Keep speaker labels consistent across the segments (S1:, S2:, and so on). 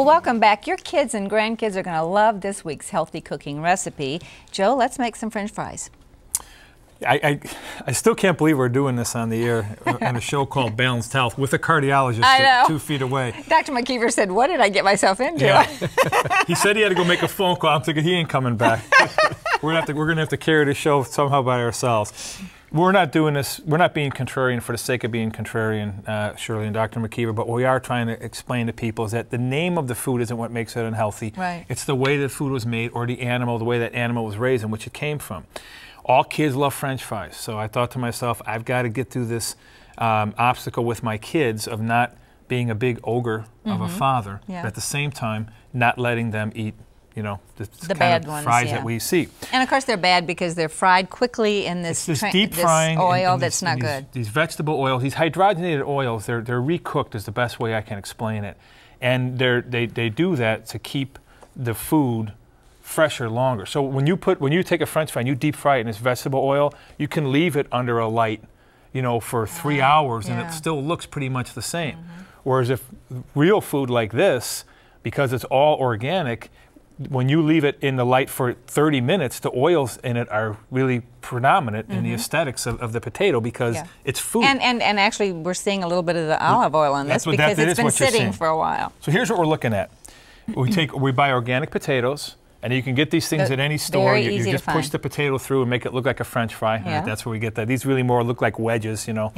S1: Well, welcome back. Your kids and grandkids are going to love this week's healthy cooking recipe. Joe, let's make some French fries.
S2: I still can't believe we're doing this on the air on a show called Balanced Health with a cardiologist 2 feet away.
S1: Dr. McKeever said, what did I get myself into?
S2: Yeah. He said he had to go make a phone call. I'm thinking he ain't coming back. We're gonna have to carry the show somehow by ourselves. We're not doing this, we're not being contrarian for the sake of being contrarian, Shirley and Dr. McKeever, but what we are trying to explain to people is that the name of the food isn't what makes it unhealthy.
S1: Right.
S2: It's the way the food was made or the animal, the way that animal was raised and which it came from. All kids love French fries, so I thought to myself, I've got to get through this obstacle with my kids of not being a big ogre of a father, but at the same time, not letting them eat, you know, the
S1: bad
S2: kind of fries that we see.
S1: And of course they're bad because they're fried quickly in this,
S2: deep frying
S1: oil that's not good.
S2: These vegetable oils, these hydrogenated oils, they're recooked is the best way I can explain it. And they do that to keep the food fresher longer. So when you take a French fry and you deep fry it in this vegetable oil, you can leave it under a light, you know, for 3 hours and it still looks pretty much the same. Whereas if real food like this, because it's all organic, when you leave it in the light for 30 minutes, the oils in it are really predominant in the aesthetics of the potato because it's food.
S1: And actually we're seeing a little bit of the olive oil on this because it's been sitting for a while.
S2: So here's what we're looking at. We buy organic potatoes, and you can get these things at any store. You just push the potato through and make it look like a French fry. Right, that's where we get that. These really more look like wedges, you know.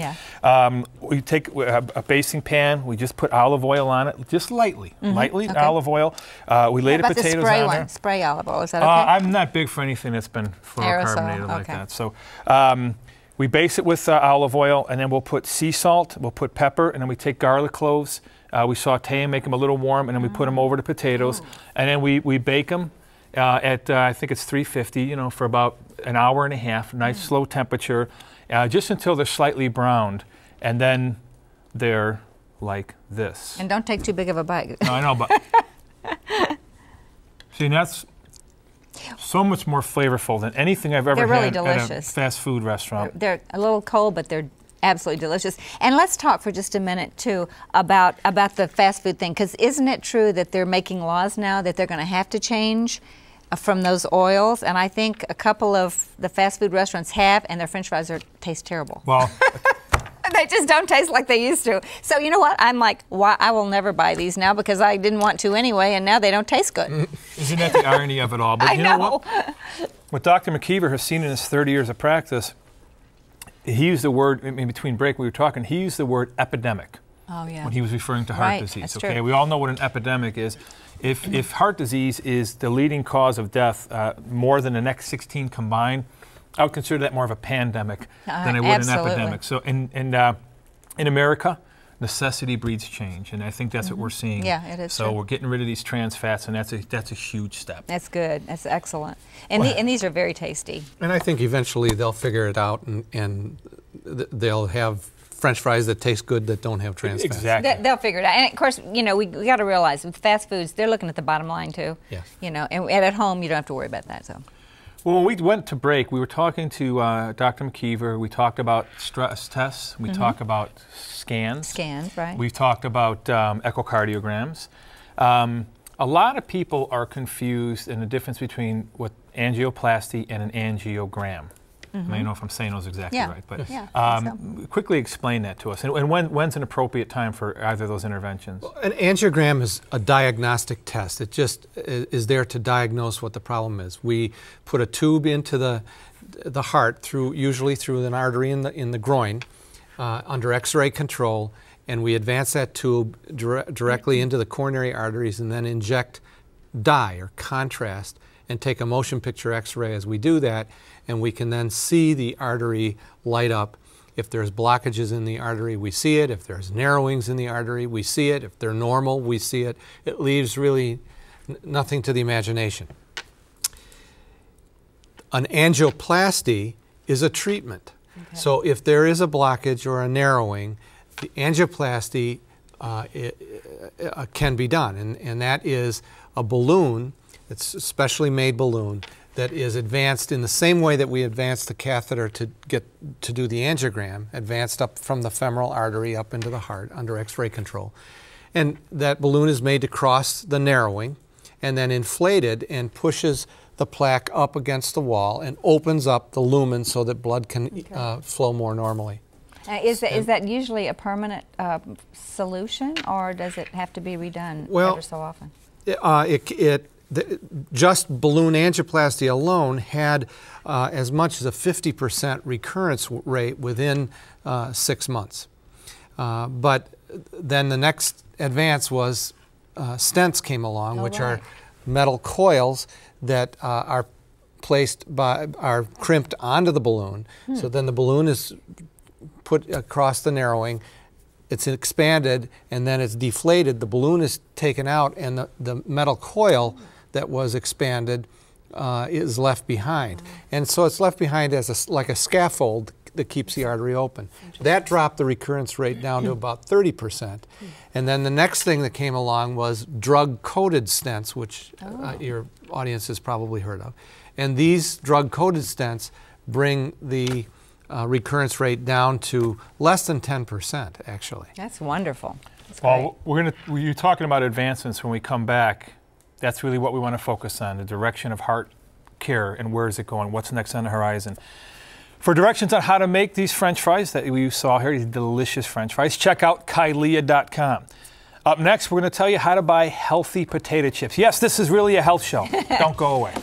S2: We take a basting pan. We just put olive oil on it, just lightly, olive oil. We lay the potatoes on there.
S1: Spray olive oil, is that okay?
S2: I'm not big for anything that's been fluorocarbonated like that. So we base it with olive oil, and then we'll put sea salt, we'll put pepper, and then we take garlic cloves. We saute them, make them a little warm, and then we put them over the potatoes, and then we bake them. At I think it's 350, you know, for about an hour and a half, nice slow temperature, just until they're slightly browned, and then they're like this.
S1: And don't take too big of a bite.
S2: No, I know, but see, that's so much more flavorful than anything I've ever had at a fast food restaurant.
S1: They're a little cold, but they're absolutely delicious. And let's talk for just a minute too about the fast food thing, because isn't it true that they're making laws now that they're going to have to change from those oils? And I think a couple of the fast food restaurants have, and their French fries taste terrible.
S2: Well,
S1: they just don't taste like they used to. So you know what? I'm like, why? I will never buy these now because I didn't want to anyway, and now they don't taste good.
S2: Isn't that the irony of it all? But you know what? What Dr. McKeever has seen in his 30 years of practice, he used the word, in between break we were talking, he used the word epidemic when he was referring to heart disease.
S1: That's true.
S2: We all know what an epidemic is. If heart disease is the leading cause of death, more than the next 16 combined, I would consider that more of a pandemic than I would an epidemic. So in America, necessity breeds change, and I think that's what we're seeing.
S1: Yeah, it is.
S2: So we're getting rid of these trans fats, and that's a huge step.
S1: That's good. That's excellent. And, and these are very tasty.
S3: And I think eventually they'll figure it out, and they'll have French fries that taste good that don't have trans fats.
S2: Exactly.
S1: They'll figure it out. And of course, you know, we got to realize with fast foods, they're looking at the bottom line too.
S3: Yes.
S1: You know, and at home, you don't have to worry about that. So.
S2: Well, when we went to break, we were talking to Dr. McKeever. We talked about stress tests. We talked about scans.
S1: Scans, right.
S2: We've talked about echocardiograms. A lot of people are confused in the difference between what angioplasty and an angiogram. I don't know if I'm saying those exactly right, but quickly explain that to us. And when's an appropriate time for either of those interventions?
S3: Well, an angiogram is a diagnostic test. It just is there to diagnose what the problem is. We put a tube into the heart usually through an artery in the groin under X-ray control, and we advance that tube directly into the coronary arteries and then inject dye or contrast and take a motion picture X-ray as we do that, and we can then see the artery light up. If there's blockages in the artery, we see it. If there's narrowings in the artery, we see it. If they're normal, we see it. It leaves really nothing to the imagination. An angioplasty is a treatment. Okay. So if there is a blockage or a narrowing, the angioplasty can be done, and that is a balloon. It's a specially made balloon that is advanced in the same way that we advance the catheter to do the angiogram, advanced up from the femoral artery up into the heart under X-ray control. And that balloon is made to cross the narrowing and then inflated and pushes the plaque up against the wall and opens up the lumen so that blood can flow more normally.
S1: Is that usually a permanent solution, or does it have to be redone ever so often? Just balloon angioplasty alone had as much as a 50% recurrence rate within 6 months. But then the next advance was stents came along, which are metal coils that are crimped onto the balloon. So then the balloon is put across the narrowing, it's expanded, and then it's deflated. The balloon is taken out, and the metal coil that was expanded is left behind. And so it's left behind as like a scaffold that keeps the artery open. That dropped the recurrence rate down to about 30%. And then the next thing that came along was drug-coated stents, which your audience has probably heard of. And these drug-coated stents bring the recurrence rate down to less than 10%, actually. That's wonderful. That's
S2: well, you're talking about advancements when we come back. That's really what we want to focus on, the direction of heart care and where is it going, what's next on the horizon. For directions on how to make these French fries that you saw here, these delicious French fries, check out Kylia.com. Up next, we're going to tell you how to buy healthy potato chips. Yes, this is really a health show. Don't go away.